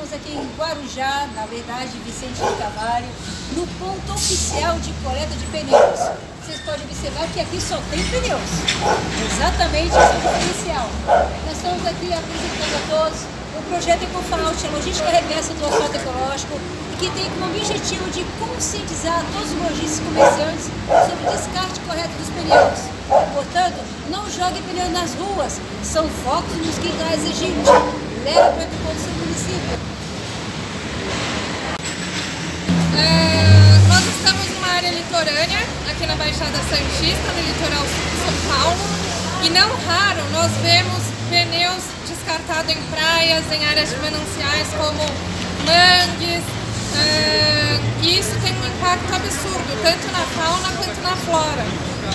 estamos aqui em Guarujá, na verdade, Vicente de Carvalho, no ponto oficial de coleta de pneus. Vocês podem observar que aqui só tem pneus. Exatamente, esse é o diferencial. Nós estamos aqui apresentando a todos o projeto EcoFault, a logística reversa do asfalto ecológico, que tem como objetivo de conscientizar todos os lojistas e comerciantes sobre o descarte correto dos pneus. Portanto, não jogue pneu nas ruas, são focos nos que está exigindo. Leve para o seu município. Nós estamos numa área litorânea, aqui na Baixada Santista, no litoral de São Paulo, e não raro nós vemos pneus descartados em praias, em áreas de mananciais como mangues, e isso tem um impacto absurdo, tanto na fauna quanto na flora,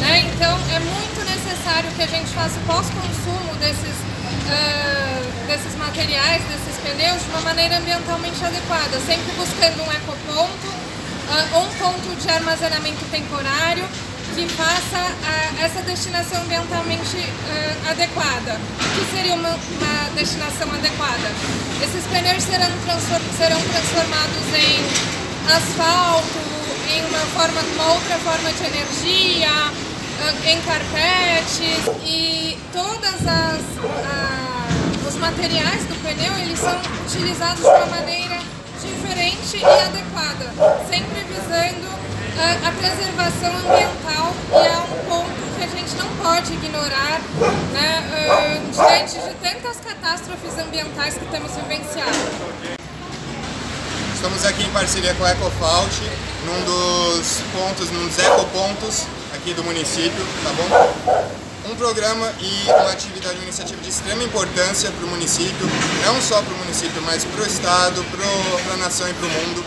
né? Então é muito necessário que a gente faça o pós-consumo desses materiais, desses pneus, de uma maneira ambientalmente adequada, sempre buscando um ecoponto, ou um ponto de armazenamento temporário que faça essa destinação ambientalmente adequada. O que seria uma destinação adequada? Esses pneus serão transformados em asfalto, em uma outra forma de energia, em carpetes, e todas os materiais do pneu eles são utilizados de uma maneira diferente e adequada, sempre visando a preservação ambiental, e é um ponto que a gente não pode ignorar, né, diante de tantas catástrofes ambientais que temos vivenciado. Estamos aqui em parceria com a EcoFault, num dos ecopontos aqui do município, tá bom? Um programa e uma atividade, uma iniciativa de extrema importância para o município, não só para o município, mas para o estado, para a nação e para o mundo.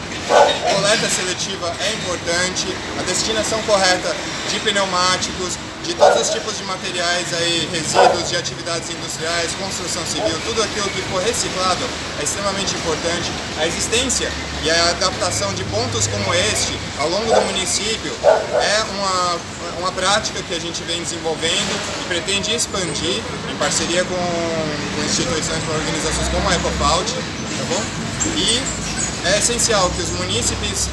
Coleta seletiva é importante, a destinação correta de pneumáticos, de todos os tipos de materiais, aí, resíduos de atividades industriais, construção civil, tudo aquilo que for reciclado é extremamente importante. A existência e a adaptação de pontos como este ao longo do município é uma prática que a gente vem desenvolvendo e pretende expandir em parceria com instituições e organizações como a EcoFault, tá bom? E é essencial que os munícipes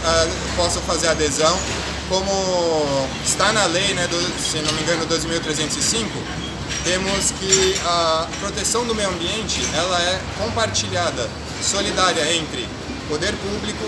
possam fazer adesão, como está na lei, né, se não me engano, 12.305, temos que a proteção do meio ambiente ela é compartilhada, solidária entre poder público,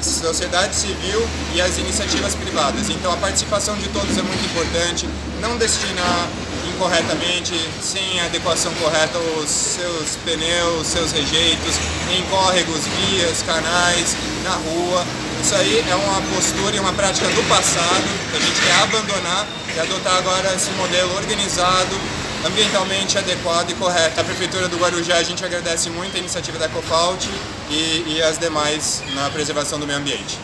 sociedade civil e as iniciativas privadas. Então a participação de todos é muito importante, não destinar incorretamente, sem adequação correta, os seus pneus, seus rejeitos em córregos, vias, canais, na rua. Isso aí é uma postura e uma prática do passado que a gente quer abandonar e adotar agora esse modelo organizado, ambientalmente adequado e correto. A Prefeitura do Guarujá, a gente agradece muito a iniciativa da EcoFault e as demais na preservação do meio ambiente.